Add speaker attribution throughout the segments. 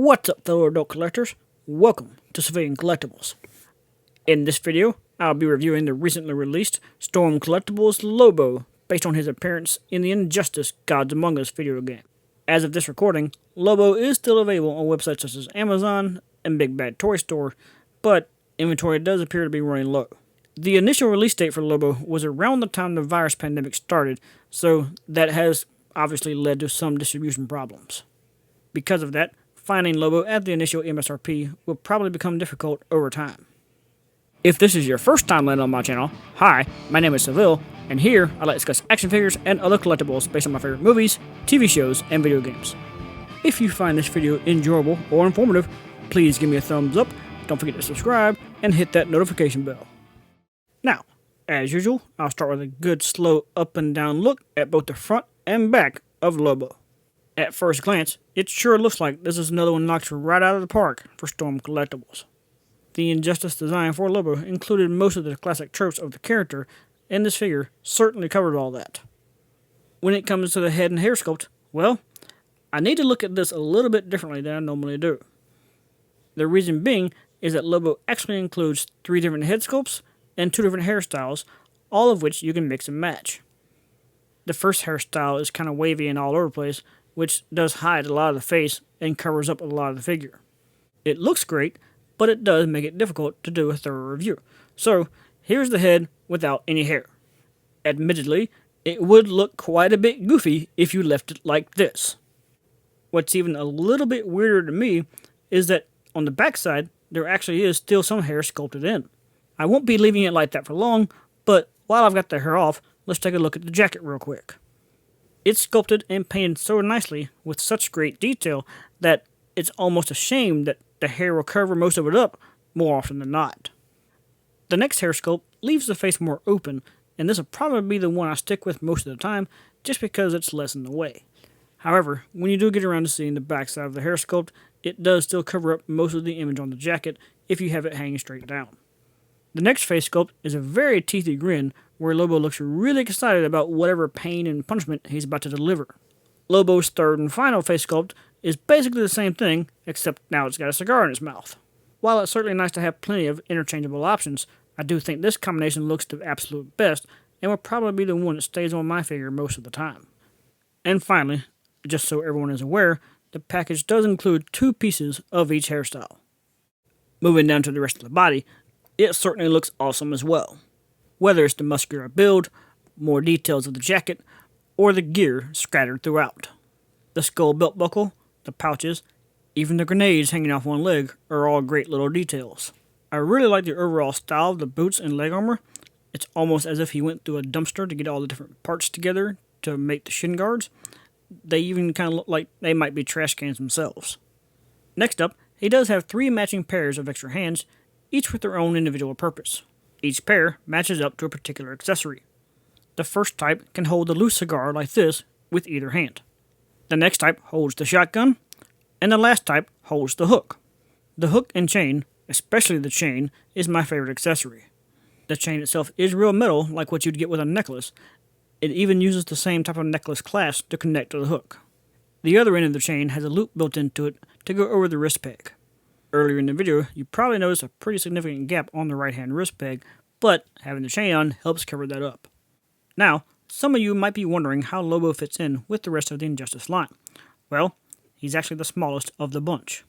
Speaker 1: What's up, fellow adult collectors? Welcome to SeViLion Collectibles. In this video, I'll be reviewing the recently released Storm Collectibles Lobo, based on his appearance in the Injustice Gods Among Us video game. As of this recording, Lobo is still available on websites such as Amazon and Big Bad Toy Store, but inventory does appear to be running low. The initial release date for Lobo was around the time the virus pandemic started, so that has obviously led to some distribution problems. Because of that, finding Lobo at the initial MSRP will probably become difficult over time. If this is your first time landing on my channel, hi, my name is SeViL, and here I like to discuss action figures and other collectibles based on my favorite movies, TV shows, and video games. If you find this video enjoyable or informative, please give me a thumbs up, don't forget to subscribe, and hit that notification bell. Now, as usual, I'll start with a good slow up and down look at both the front and back of Lobo. At first glance, it sure looks like this is another one knocked right out of the park for Storm Collectibles. The Injustice design for Lobo included most of the classic tropes of the character, and this figure certainly covered all that. When it comes to the head and hair sculpt, well, I need to look at this a little bit differently than I normally do. The reason being is that Lobo actually includes 3 different head sculpts and 2 different hairstyles, all of which you can mix and match. The first hairstyle is kind of wavy and all over the place, which does hide a lot of the face and covers up a lot of the figure. It looks great, but it does make it difficult to do a thorough review. So, here's the head without any hair. Admittedly, it would look quite a bit goofy if you left it like this. What's even a little bit weirder to me is that on the backside, there actually is still some hair sculpted in. I won't be leaving it like that for long, but while I've got the hair off, let's take a look at the jacket real quick. It's sculpted and painted so nicely with such great detail that it's almost a shame that the hair will cover most of it up more often than not. The next hair sculpt leaves the face more open, and this will probably be the one I stick with most of the time just because it's less in the way. However, when you do get around to seeing the backside of the hair sculpt, it does still cover up most of the image on the jacket if you have it hanging straight down. The next face sculpt is a very teethy grin where Lobo looks really excited about whatever pain and punishment he's about to deliver. Lobo's third and final face sculpt is basically the same thing, except now it's got a cigar in its mouth. While it's certainly nice to have plenty of interchangeable options, I do think this combination looks the absolute best and will probably be the one that stays on my figure most of the time. And finally, just so everyone is aware, the package does include 2 pieces of each hairstyle. Moving down to the rest of the body, it certainly looks awesome as well. Whether it's the muscular build, more details of the jacket, or the gear scattered throughout. The skull belt buckle, the pouches, even the grenades hanging off one leg are all great little details. I really like the overall style of the boots and leg armor. It's almost as if he went through a dumpster to get all the different parts together to make the shin guards. They even kind of look like they might be trash cans themselves. Next up, he does have 3 matching pairs of extra hands, each with their own individual purpose. Each pair matches up to a particular accessory. The first type can hold the loose cigar like this with either hand. The next type holds the shotgun, and the last type holds the hook. The hook and chain, especially the chain, is my favorite accessory. The chain itself is real metal like what you'd get with a necklace. It even uses the same type of necklace clasp to connect to the hook. The other end of the chain has a loop built into it to go over the wrist peg. Earlier in the video, you probably noticed a pretty significant gap on the right-hand wrist peg, but having the chain on helps cover that up. Now, some of you might be wondering how Lobo fits in with the rest of the Injustice line. Well, he's actually the smallest of the bunch.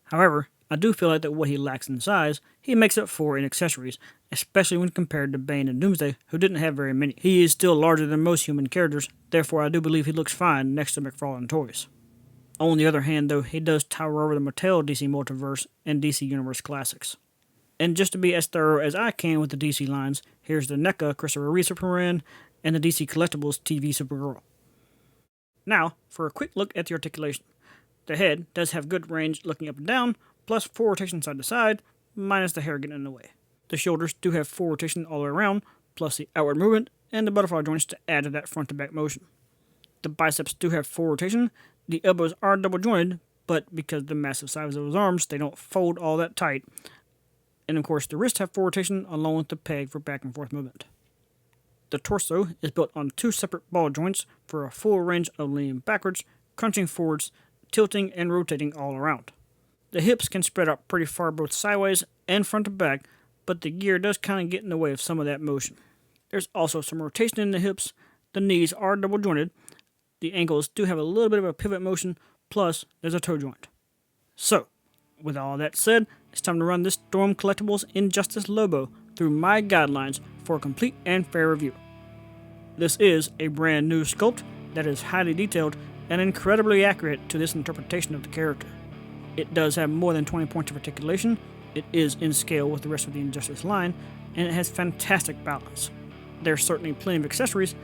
Speaker 1: However, I do feel like that what he lacks in size, he makes up for in accessories, especially when compared to Bane and Doomsday, who didn't have very many. He is still larger than most human characters, therefore I do believe he looks fine next to McFarlane Toys. On the other hand, though, he does tower over the Mattel DC Multiverse and DC Universe Classics. And just to be as thorough as I can with the DC lines, here's the NECA Christopher Reeve Superman and the DC Collectibles TV Supergirl. Now, for a quick look at the articulation. The head does have good range looking up and down, plus 4 rotation side to side, minus the hair getting in the way. The shoulders do have 4 rotation all the way around, plus the outward movement and the butterfly joints to add to that front to back motion. The biceps do have 4 rotation. The elbows are double jointed, but because of the massive size of his arms, they don't fold all that tight. And of course, the wrists have 4 rotation along with the peg for back and forth movement. The torso is built on 2 separate ball joints for a full range of leaning backwards, crunching forwards, tilting and rotating all around. The hips can spread out pretty far both sideways and front to back, but the gear does kind of get in the way of some of that motion. There's also some rotation in the hips, the knees are double jointed, the ankles do have a little bit of a pivot motion, plus there's a toe joint. So, with all that said, it's time to run this Storm Collectibles Injustice Lobo through my guidelines for a complete and fair review. This is a brand new sculpt that is highly detailed and incredibly accurate to this interpretation of the character. It does have more than 20 points of articulation, it is in scale with the rest of the Injustice line, and it has fantastic balance. There's certainly plenty of accessories,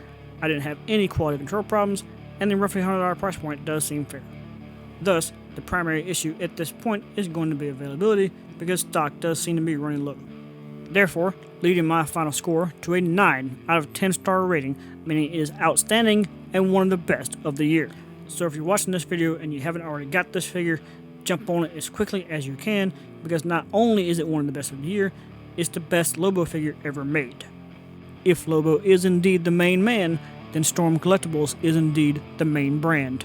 Speaker 1: I didn't have any quality control problems, and the roughly $100 price point does seem fair. Thus, the primary issue at this point is going to be availability, because stock does seem to be running low. Therefore, leading my final score to a 9 out of 10 star rating, meaning it is outstanding and one of the best of the year. So if you're watching this video and you haven't already got this figure, jump on it as quickly as you can, because not only is it one of the best of the year, it's the best Lobo figure ever made. If Lobo is indeed the main man, then Storm Collectibles is indeed the main brand.